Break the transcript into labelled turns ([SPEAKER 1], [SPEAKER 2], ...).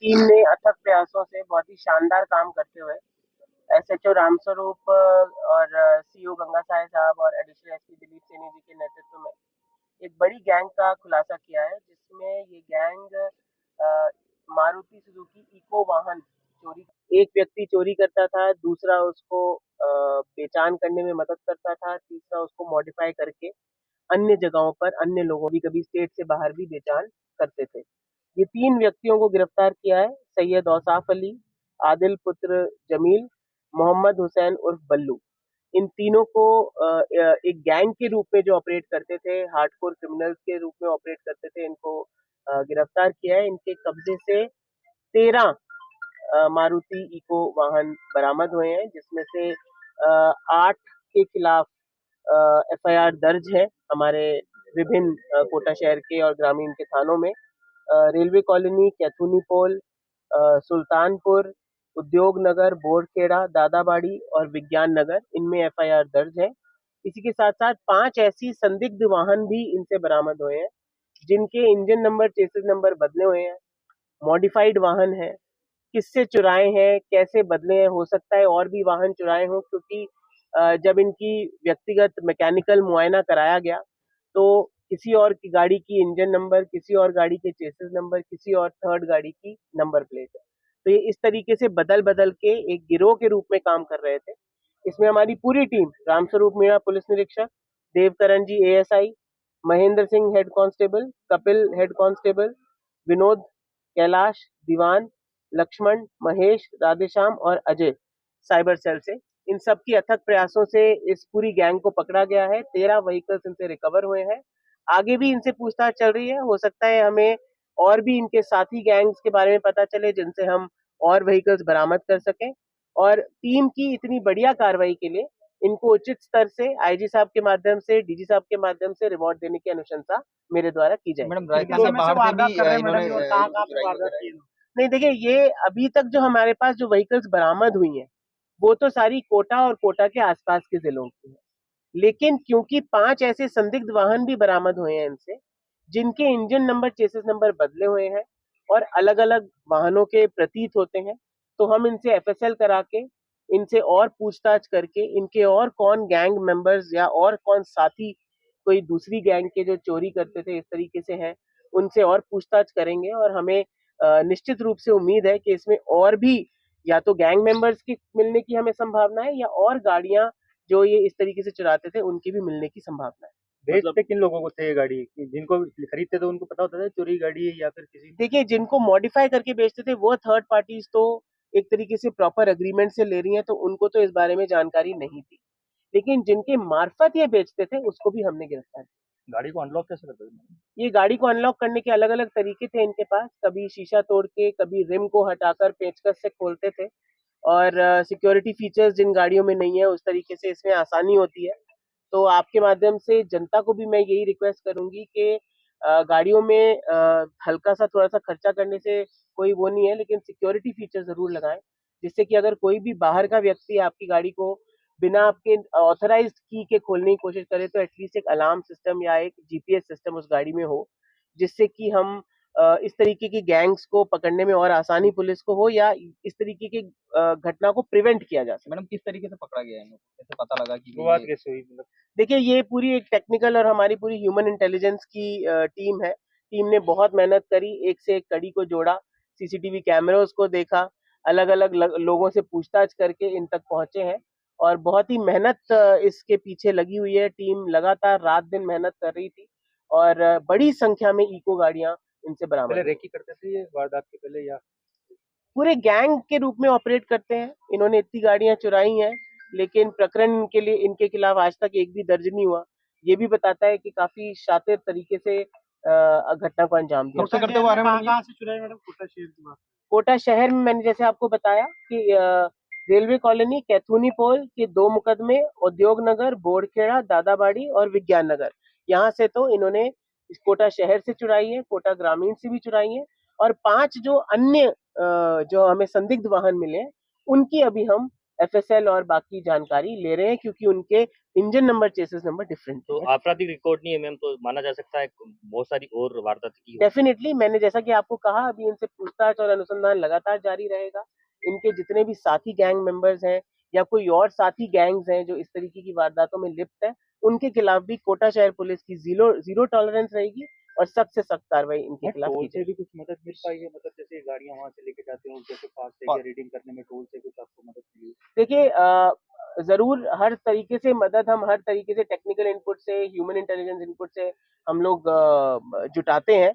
[SPEAKER 1] Team ने अथक प्रयासों से बहुत ही शानदार काम करते हुए एसएचओ रामस्वरूप और सीओ गंगा साय साहब और एडिशनल एसपी दिलीप सैनी जी के नेतृत्व में एक बड़ी गैंग का खुलासा किया है, जिसमें ये गैंग मारुति सुजुकी इको वाहन चोरी, एक व्यक्ति चोरी करता था, दूसरा उसको पहचान करने में मदद करता था, तीसरा उसको मॉडिफाई करके अन्य जगहों पर अन्य लोगों की कभी स्टेट से बाहर भी पहचान करते थे। ये 3 व्यक्तियों को गिरफ्तार किया है। सैयद औसाफ अली, आदिल पुत्र जमील, मोहम्मद हुसैन उर्फ बल्लू। इन तीनों को एक गैंग के रूप में जो ऑपरेट करते थे, हार्डकोर क्रिमिनल्स के रूप में ऑपरेट करते थे, इनको गिरफ्तार किया है। इनके कब्जे से 13 मारुति इको वाहन बरामद हुए हैं, जिसमें से 8 के खिलाफ एफआईआर दर्ज है हमारे विभिन्न कोटा शहर के और ग्रामीण के थानों में। रेलवे कॉलोनी, कैथूनी पोल, सुल्तानपुर, उद्योग नगर, बोरखेड़ा, दादाबाड़ी और विज्ञान नगर, इनमें एफआईआर दर्ज है। इसी के साथ साथ 5 ऐसी संदिग्ध वाहन भी इनसे बरामद हुए हैं, जिनके इंजन नंबर, चेसिस नंबर बदले हुए हैं, मॉडिफाइड वाहन है। किससे चुराए हैं, कैसे बदले हैं, हो सकता है और भी वाहन चुराए हों, क्योंकि जब इनकी व्यक्तिगत मैकेनिकल मुआयना कराया गया तो किसी और की गाड़ी की इंजन नंबर, किसी और गाड़ी के चेसिस नंबर, किसी और थर्ड गाड़ी की नंबर प्लेट है। तो ये इस तरीके से बदल बदल के एक गिरोह के रूप में काम कर रहे थे। इसमें हमारी पूरी टीम, रामस्वरूप मीणा पुलिस निरीक्षक, Devkaran ji ASI, Mahendra Singh head constable, Kapil head constable, Vinod, Kailash, Diwan, Laxman, Mahesh, Radheshyam और अजय साइबर सेल से, इन सब की अथक प्रयासों से इस पूरी गैंग को पकड़ा गया है। 13 व्हीकल्स इनसे रिकवर हुए हैं। आगे भी इनसे पूछताछ चल रही है। हो सकता है हमें और भी इनके साथी गैंग्स के बारे में पता चले, जिनसे हम और व्हीकल्स बरामद कर सकें। और टीम की इतनी बढ़िया कार्रवाई के लिए इनको उचित स्तर से आईजी साहब के माध्यम से, डीजी साहब के माध्यम से रिवॉर्ड देने की अनुशंसा मेरे द्वारा की जाए।
[SPEAKER 2] मैडम रायता से बाहर से भी इन्होंने
[SPEAKER 1] नहीं, देखिए, ये अभी तक जो हमारे पास जो व्हीकल्स बरामद हुई हैं, वो तो सारी कोटा और कोटा के आसपास के जिलों की है। लेकिन क्योंकि 5 ऐसे संदिग्ध वाहन भी बरामद हुए हैं इनसे, जिनके इंजन नंबर, चेसिस नंबर बदले हुए हैं और अलग अलग वाहनों के प्रतीत होते हैं, तो हम इनसे एफएसएल करा के, इनसे और पूछताछ करके, इनके और कौन गैंग मेंबर्स या और कौन साथी कोई दूसरी गैंग के जो चोरी करते थे इस तरीके से हैं, उनसे और पूछताछ करेंगे। और हमें निश्चित रूप से उम्मीद है कि इसमें और भी या तो गैंग मेंबर्स की मिलने की हमें संभावना है, या और गाड़ियां जो ये इस तरीके से चुराते थे उनकी भी मिलने की संभावना है।
[SPEAKER 2] बेचते किन लोगों को थे ये गाड़ी, जिनको खरीदते थे उनको पता होता था चोरी गाड़ी है या फिर किसी?
[SPEAKER 1] देखिए, जिनको मॉडिफाई करके बेचते थे वो थर्ड पार्टीज तो एक तरीके से प्रॉपर एग्रीमेंट से ले रही हैं, तो उनको तो इस बारे में जानकारी नहीं थी। लेकिन जिनके मार्फत ये बेचते थे उसको भी हमने गिरफ्तार किया।
[SPEAKER 2] गाड़ी को अनलॉक कैसे करते थे?
[SPEAKER 1] ये गाड़ी को अनलॉक करने के अलग अलग तरीके थे इनके पास। कभी शीशा तोड़ के, कभी रिम को हटाकर पेचकस से खोलते थे। और सिक्योरिटी फीचर्स जिन गाड़ियों में नहीं है, उस तरीके से इसमें आसानी होती है। तो आपके माध्यम से जनता को भी मैं यही रिक्वेस्ट करूंगी कि गाड़ियों में हल्का सा थोड़ा सा खर्चा करने से कोई वो नहीं है, लेकिन सिक्योरिटी फीचर जरूर लगाएं, जिससे कि अगर कोई भी बाहर का व्यक्ति आपकी गाड़ी को बिना आपके ऑथराइज्ड की के खोलने की कोशिश करे, तो एटलीस्ट एक अलार्म सिस्टम या एक जीपीएस सिस्टम उस गाड़ी में हो, जिससे कि हम इस तरीके की गैंग्स को पकड़ने में और आसानी पुलिस को हो, या इस तरीके की घटना को प्रिवेंट किया जा सके।
[SPEAKER 2] मैडम किस तरीके से पकड़ा गया है इनको, कैसे पता लगा कि
[SPEAKER 1] शुरुआत कैसे हुई? मतलब देखिए, ये पूरी एक टेक्निकल और हमारी पूरी ह्यूमन इंटेलिजेंस की टीम है। टीम ने बहुत मेहनत करी, एक से एक कड़ी को जोड़ा, सीसीटीवी कैमरों को देखा, अलग अलग लोगों से पूछताछ करके इन तक पहुंचे हैं। और बहुत ही मेहनत इसके पीछे लगी हुई है। टीम लगातार रात दिन मेहनत कर रही थी, और बड़ी संख्या में इको गाड़ियां इनसे बरामद।
[SPEAKER 2] पहले रेकी करते थे ये वारदात के पहले, या
[SPEAKER 1] पूरे गैंग के रूप में ऑपरेट करते हैं। इन्होंने इतनी गाड़ियां चुराई हैं, लेकिन प्रकरण के लिए इनके खिलाफ आज तक एक भी दर्ज नहीं हुआ। ये भी बताता है कि काफी शातिर तरीके से घटना को अंजाम दिया।
[SPEAKER 2] सबसे करते हुए
[SPEAKER 1] कहाँ से चुराई मैडम? कोटा शहर की बात। कोटा शहर में मैंने जैसे आपको बताया कि रेलवे कॉलोनी, कैथूनी पोल के 2 मुकदमे, उद्योग नगर, बोरखेड़ा, दादाबाड़ी और विज्ञान नगर, यहाँ से तो इन्होंने कोटा शहर से चुराई है, कोटा ग्रामीण से भी चुराई है। और 5 जो अन्य जो हमें संदिग्ध वाहन मिले, उनकी अभी हम एफएसएल और बाकी जानकारी ले रहे हैं, क्योंकि उनके engine number, chassis number different
[SPEAKER 3] तो
[SPEAKER 1] है।
[SPEAKER 3] आपराधिक रिकॉर्ड नहीं है मैम, तो माना जा सकता है बहुत सारी और वारदात की होगी।
[SPEAKER 1] डेफिनेटली, मैंने जैसा कि आपको कहा, अभी इनसे पूछताछ और अनुसंधान लगातार जारी रहेगा। इनके जितने भी साथी गैंग मेंबर्स हैं या कोई और साथी गैंग्स हैं जो इस तरीके की वारदातों में लिप्त है, उनके खिलाफ भी कोटा शहर पुलिस की जीरो जीरो टॉलरेंस रहेगी और सख्त से सख्त कार्रवाई इनके खिलाफ
[SPEAKER 2] टोल
[SPEAKER 1] की
[SPEAKER 2] से
[SPEAKER 1] जाएगी।
[SPEAKER 2] भी कुछ मदद मिल पाई है, मतलब जैसे गाड़ियां वहां से लेके जाते हो, जैसे फास्टैग या रीडिंग करने में टोल से कुछ आपको मदद मिली?
[SPEAKER 1] देखिए, जरूर हर तरीके से मदद, हम हर तरीके से टेक्निकल इनपुट से, ह्यूमन इंटेलिजेंस इनपुट से हम लोग जुटाते हैं।